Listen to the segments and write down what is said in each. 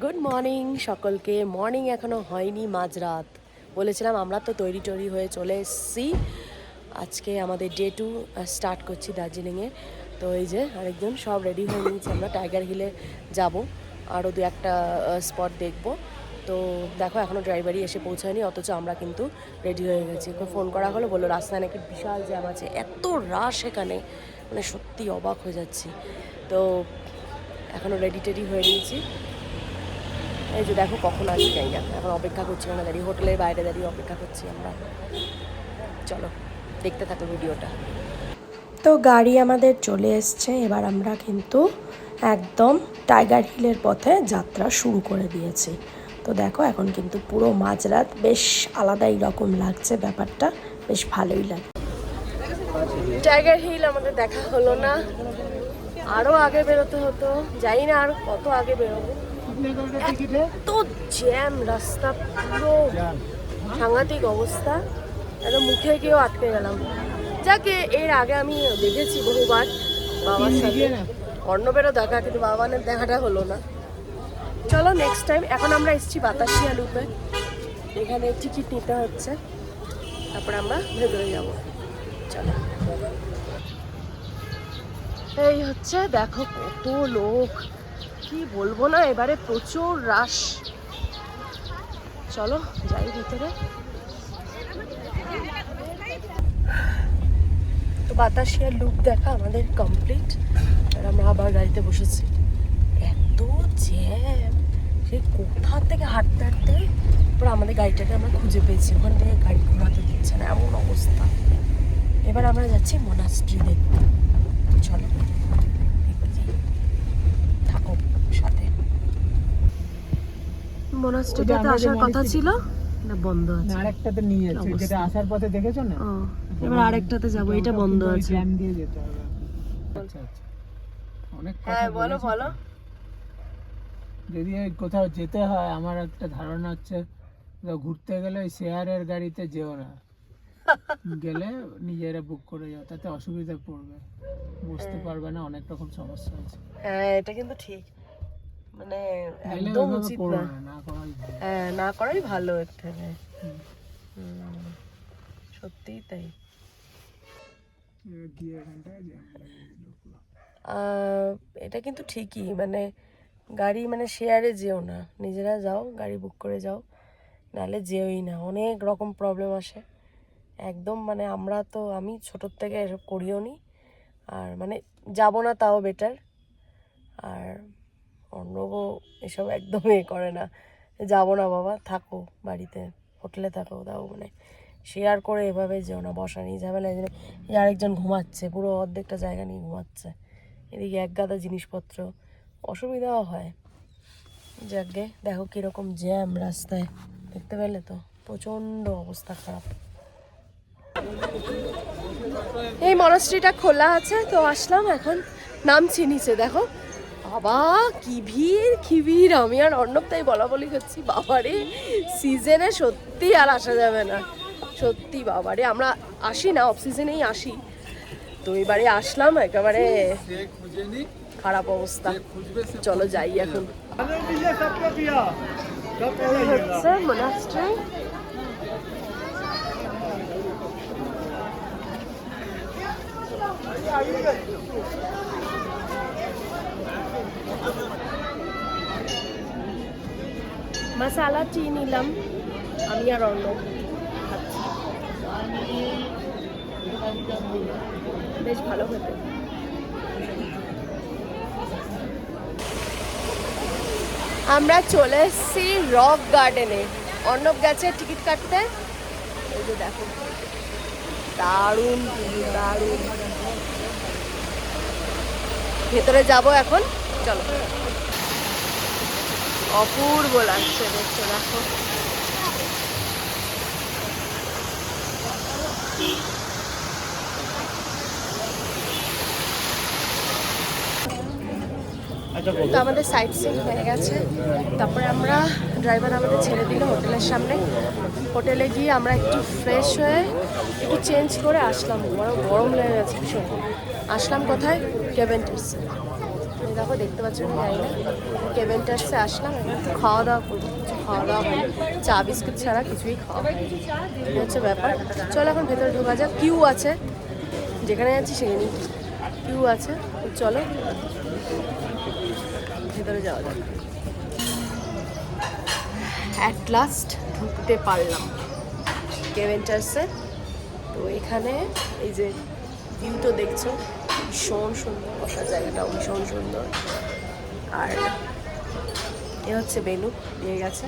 Good morning সকলকে। Morning এখনও হয়নি, মাঝরাত। বলেছিলাম আমরা তো তৈরি হয়ে চলে এসেছি। আজকে আমাদের ডে 2 স্টার্ট করছি দার্জিলিংয়ে। তো এই যে আরেকজন সব রেডি হয়ে নিয়েছি, আমরা টাইগার হিলে যাব, আরও দু একটা স্পট দেখব। তো দেখো এখনও ড্রাইভারই এসে পৌঁছায়নি, অথচ আমরা কিন্তু রেডি হয়ে গেছি। ফোন করা হলো, বললো রাস্তায় নাকি বিশাল জ্যাম আছে, এত রাশ এখানে, মানে সত্যি অবাক হয়ে যাচ্ছি। তো এখনও রেডি হয়ে নিয়েছি। এই যে দেখো কখন আসি যাই না, এখন অপেক্ষা করছি, আমরা দাঁড়িয়ে হোটেলের বাইরে দাঁড়িয়ে অপেক্ষা করছি আমরা। চলো দেখতে থাকো ভিডিওটা। তো গাড়ি আমাদের চলে এসছে, এবার আমরা কিন্তু একদম টাইগার হিলের পথে যাত্রা শুরু করে দিয়েছি। তো দেখো এখন কিন্তু পুরো মাঝরাত, বেশ আলাদাই রকম লাগছে ব্যাপারটা, বেশ ভালোই লাগে। টাইগার হিল আমাদের দেখা হলো না, আরও আগে বেরোতে হতো, জানি না আর কত আগে বেরোবো। এত জ্যাম, রাস্তা পুরো সাংঘাতিক অবস্থা, একদম মুখে গিয়েও আটকে গেলাম। যাকে এর আগে আমি দেখেছি বহুবার বাবার সাথে, অর্ণবেরও দেখা, কিন্তু বাবানের দেখাটা হলো না। চলো নেক্সট টাইম। এখন আমরা এসেছি বাতাসিয়া লুপে, এখানে টিকিট নিতে হচ্ছে, তারপরে আমরা ভেতরে যাবো। চলো, এই হচ্ছে দেখো কত লোক, কি বলবো না, এবারে প্রচুর রাশ। চলো যাই ভিতরে। তো বাতাসিয়া লুপ দেখা আমাদের কমপ্লিট, আর আমরা আবার গাড়িতে বসেছি। এত জ্যাম, সেই কোথা থেকে হাঁটতে হাঁটতে পুরো আমাদের গাড়িটাকে আমরা খুঁজে পেয়েছি, ওখান থেকে গাড়ি ঘোরাতে দিচ্ছে না, এমন অবস্থা। এবার আমরা যাচ্ছি মোনাস্ট্রি দেখতে। চলো থাকো সাথে। মোনাস্ট্রিটাতে আসার কথা ছিল না, বন্ধ আছে। আরেকটাতে নিয়ে যাচ্ছে, যেটা আসার পথে দেখেছো না, এবার আরেকটাতে যাব, এটা বন্ধ আছে। জ্যাম দিয়ে যেতে হবে। আচ্ছা আচ্ছা, অনেক কথা। হ্যাঁ বলো বলো। যদি কোথাও যেতে হয়, আমার একটা ধারণা হচ্ছে ঘুরতে গেলে ওই শেয়ারের গাড়িতে যেও না, গেলে নিজেরা বুক করে যাও, তাতে অসুবিধা পড়বে, বুঝতে পারবে না, অনেক রকম সমস্যা আছে। হ্যাঁ এটা কিন্তু ঠিক, মানে একদম উচিত না, হ্যাঁ না করাই ভালো এর থেকে। সত্যিই তাই। এটা কিন্তু ঠিকই, মানে গাড়ি মানে শেয়ারে যেও না, নিজেরা যাও, গাড়ি বুক করে যাও, নাহলে যেওই না, অনেক রকম প্রবলেম আসে একদম। মানে আমি ছোটোর থেকে এসব করিও নি, আর মানে যাব না তাও বেটার। আর অর্ণবও এসব একদম করে না, যাবো না বাবা, থাকো বাড়িতে, হোটেলে থাকো, তাও মানে শেয়ার করে এভাবে যেও না, বসা নিয়ে ঝামেলা। এই আরেকজন ঘুমাচ্ছে, পুরো অর্ধেকটা জায়গা নিয়ে ঘুমাচ্ছে, এদিকে এক গাদা জিনিসপত্র, অসুবিধাও হয়। যাকে দেখো কীরকম জ্যাম রাস্তায়, দেখতে পেলে তো, প্রচণ্ড অবস্থা খারাপ। এই মনাস্ট্রিটা খোলা আছে, তো আসলাম, এখন নামছি নিচে। দেখো বাবা কি ভিড়, আমি আর অর্ণব তাই বলা বলি করছি, বাবারে সিজনে সত্যি আর আসা যাবে না, সত্যি বাবারে। আমরা আসি না, অফ সিজনেই আসি, তো এবারে আসলাম, একেবারে খারাপ অবস্থা। চলো যাই এখন। মোনাস্ট্রি মশালা টি নিলাম আমি আর অর্ণব, বেশ ভালো খেতে। আমরা চলে এসেছি রক গার্ডেনে, অর্ণব গেছে টিকিট কাটতে। এই যে দেখো দারুণ দারুণ, ভেতরে যাব এখন, চলো। অপূর্ব লাগছে, দেখছো দেখো। তো আমাদের সাইট সিন হয়ে গেছে, তারপরে আমরা ড্রাইভার আমাদের ছেড়ে দিল হোটেলের সামনে। হোটেলে গিয়ে আমরা একটু ফ্রেশ হয়ে একটু চেঞ্জ করে আসলাম, গরম লেগে গেছে ভীষণ। আসলাম কোথায়, কেভেন্টিস। দেখো দেখতে পাচ্ছ আমি জানি না কেভেন্টার্সে আসলাম একটু খাওয়া দাওয়া করবো, কিছু খাওয়া দাওয়া হয়নি, চা বিস্কুট ছাড়া কিছুই খাওয়া হয়নি, এই হচ্ছে ব্যাপার। চলো এখন ভেতরে ঢোকা যাক, কিউ আছে যেখানে যাচ্ছি সেখানে কিউ আছে, চলো ভেতরে যাওয়া যাক। অ্যাট লাস্ট ঢুকতে পারলাম কেভেন্টার্সে। তো এখানে এই যে ভিউ তো দেখছো ভীষণ সুন্দর, বসার জায়গাটাও ভীষণ সুন্দর। আর এ হচ্ছে মেনু দিয়ে গেছে,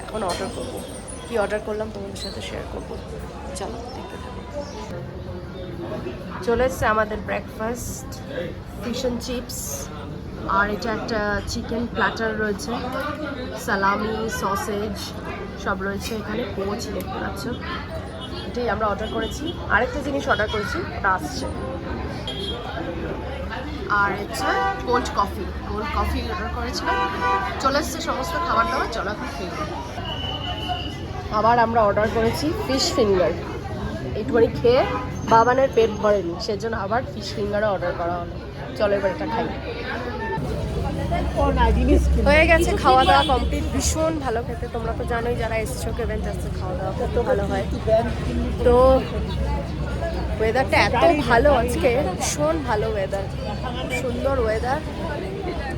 এখন অর্ডার করবো। কি অর্ডার করলাম তোমাদের সাথে শেয়ার করবো, চলো দেখতে থাকো। চলে এসছে আমাদের ব্রেকফাস্ট, ফিশ অ্যান্ড চিপস, আর এটা একটা চিকেন প্ল্যাটার রয়েছে, সালামি, সসেজ সব রয়েছে এখানে, পোচ দেখতে পাচ্ছ। এটাই আমরা অর্ডার করেছি। আরেকটা জিনিস অর্ডার করেছি, ওটা আসছে। আর হচ্ছে কোল্ড কফি অর্ডার করেছিলাম, চলে এসছে সমস্ত খাবার দাবার। চলো এখন খেয়ে নিই। আবার আমরা অর্ডার করেছি ফিশ ফিঙ্গার, এইটুখানি খেয়ে বাবানের পেট ভরেনি, সেজন্য আবার ফিশ ফিঙ্গারও অর্ডার করা হলো। চলো এবার এটা খাই। হয়ে গেছে খাওয়া দাওয়া কমপ্লিট, ভীষণ ভালো খেতে। তোমরা তো জানোই যারা এসছো কেভেন্টার্সে, খাওয়া দাওয়া কত ভালো হয়। তো ওয়েদারটা এত ভালো আজকে, ভীষণ ভালো ওয়েদার, সুন্দর ওয়েদার।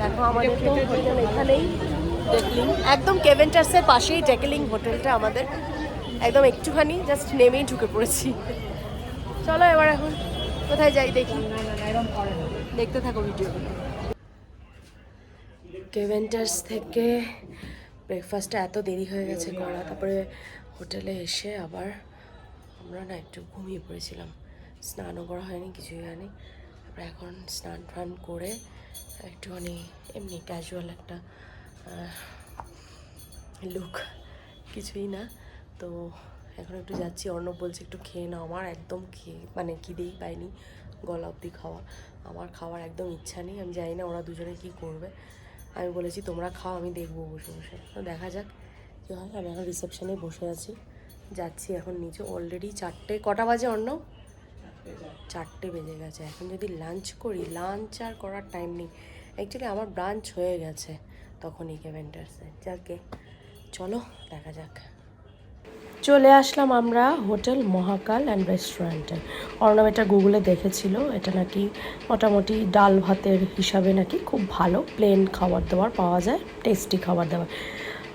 দেখো আমাদের তো হোটেল এখানেই, ডেকলিং, একদম কেভেন্টার্সের পাশেই ডেকলিং হোটেলটা আমাদের, একদম একটুখানি জাস্ট নেমেই ঢুকে পড়েছি। চলো এবার এখন কোথায় যাই দেখি, দেখতে থাকো ভিডিও। কেভেন্টার্স থেকে ব্রেকফাস্টটা এত দেরি হয়ে গেছে করা, তারপরে হোটেলে এসে আবার আমরা না একটু ঘুমিয়ে পড়েছিলাম, স্নানও করা হয়নি, কিছুই হয়নি। তারপরে এখন স্নান টান করে একটুখানি এমনি ক্যাজুয়াল একটা লুক, কিছুই না। তো এখন একটু যাচ্ছি, অর্ণব বলছে একটু খেয়ে নাও, আমার একদম মানে খিদেই পাইনি, গলা অবধি খাওয়া, আমার খাওয়ার একদম ইচ্ছা নেই। আমি জানি না ওরা দুজনে কী করবে, আমি বলেছি তোমরা খাও, আমি দেখবো বসে বসে। তো দেখা যাক কী হয়। আমি এখন রিসেপশনে বসে আছি, যাচ্ছি এখন নিচে। অলরেডি 4টে, কটা বাজে অর্ণব? 4টে বেজে গেছে। এখন যদি লাঞ্চ করি, লাঞ্চ আর করার টাইম নেই। অ্যাকচুয়ালি আমার ব্রাঞ্চ হয়ে গেছে তখনই কেভেন্টার্সে। যাকে চলো দেখা যাক। চলে আসলাম আমরা হোটেল মহাকাল অ্যান্ড রেস্টুরেন্টে। অর্ণব এটা গুগলে দেখেছিল, এটা নাকি মোটামুটি ডাল ভাতের হিসাবে নাকি খুব ভালো প্লেন খাবার দাবার পাওয়া যায়, টেস্টি খাবার দাবার।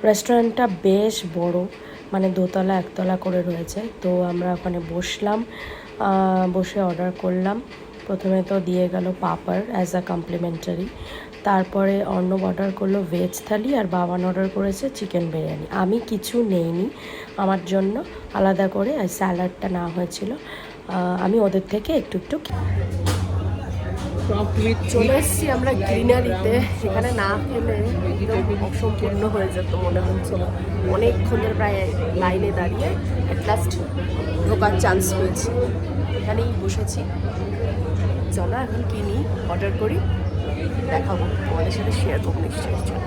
রেস্টুরেন্টটা বেশ বড়, মানে দোতলা একতলা করে রয়েছে। তো আমরা ওখানে বসলাম, বসে অর্ডার করলাম। প্রথমে তো দিয়ে গেল পাপড় অ্যাজ আ কমপ্লিমেন্টারি, তারপরে অর্ণব অর্ডার করলো ভেজ থালি, আর বাবান অর্ডার করেছে চিকেন বিরিয়ানি। আমি কিছু নেইনি, আমার জন্য আলাদা করে স্যালাডটা না হয়েছিল, আমি ওদের থেকে একটু একটু চলে এসেছি আমরা গ্রিনারিতে। এখানে না খেলে একদম অসম্পূর্ণ হয়ে যেত মনে হচ্ছিল, অনেকক্ষণ ধরে প্রায় লাইনে দাঁড়িয়ে অ্যাট লাস্ট ঢোকার চান্স পেয়েছি, এখানেই বসেছি। চলো এখন কিনি, অর্ডার করি, দেখাবো তোমাদের সাথে, শেয়ার করবো নিশ্চয়ই। চলো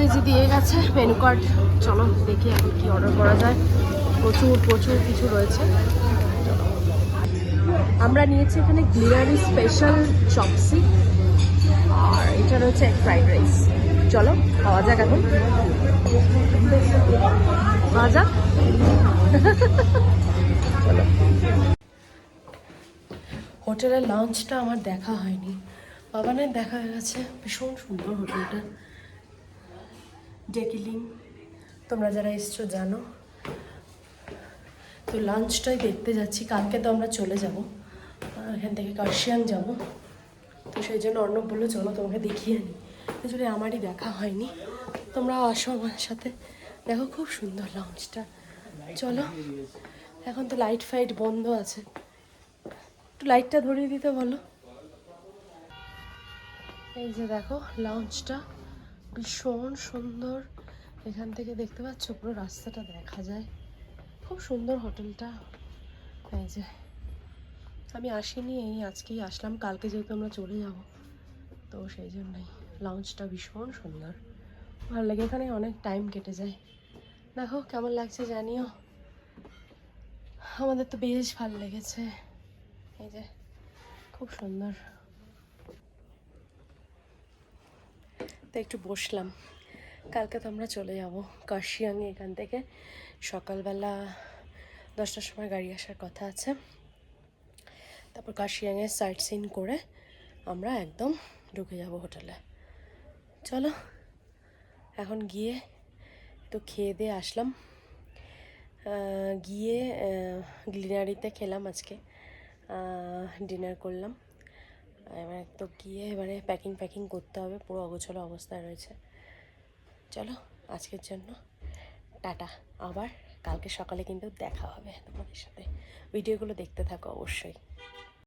এই যে দিয়ে গেছে মেনু কার্ড, চলো দেখি এখন কি অর্ডার করা যায়। প্রচুর প্রচুর কিছু রয়েছে। আমরা নিয়েছি এখানে গ্রিনারি স্পেশাল চপসিক, আর এটা রয়েছে এক ফ্রাইড রাইস। চলো খাওয়া যাক এখন, খাওয়া যাক। চলো। হোটেলের লাঞ্চটা আমার দেখা হয়নি, বাবানের দেখা হয়ে গেছে। ভীষণ সুন্দর হোটেলটা, ডেকলিং, তোমরা যারা এসছো জানো। তো লাঞ্চটাই দেখতে যাচ্ছি, কালকে তো আমরা চলে যাব, এখান থেকে কার্শিয়াং যাব। তো সেই জন্য অর্ণব বললো চলো তোমাকে দেখিয়ে আনি, আসলে আমারই দেখা হয়নি, তোমরাও আসো আমার সাথে। দেখো খুব সুন্দর লাঞ্চটা। চলো, এখন তো লাইট ফাইট বন্ধ আছে, একটু লাইটটা ধরিয়ে দিতে বলো। এই যে দেখো লাউঞ্জটা ভীষণ সুন্দর, এখান থেকে দেখতে পাচ্ছ পুরো রাস্তাটা দেখা যায়, খুব সুন্দর হোটেলটা। এই যে আমি আসিনি, এই আজকেই আসলাম, কালকে যেহেতু আমরা চলে যাব, তো সেই জন্যই। লাউঞ্জটা ভীষণ সুন্দর, ভালো লাগে, এখানে অনেক টাইম কেটে যায়। দেখো কেমন লাগছে জানিও, আমাদের তো বেশ ভালো লেগেছে। এই যে খুব খুব সুন্দর। তো একটু বসলাম। কালকে তো আমরা চলে যাব কার্শিয়াংয়ে, এখান থেকে সকালবেলা 10টার সময় গাড়ি আসার কথা আছে। তারপর কার্শিয়াংয়ে সাইট সিন করে আমরা একদম ঢুকে যাব হোটেলে। চলো এখন গিয়ে তো খেয়ে দিয়ে আসলাম। গিয়ে গ্লিনারিতে খেলাম আজকে, ডিনার করলাম। এবার তো গিয়ে এবারে প্যাকিং করতে হবে, পুরো অগোছালো অবস্থায় রয়েছে। চলো আজকের জন্য টাটা, আবার কালকে সকালে কিন্তু দেখা হবে তোমাদের সাথে। ভিডিওগুলো দেখতে থাকো অবশ্যই।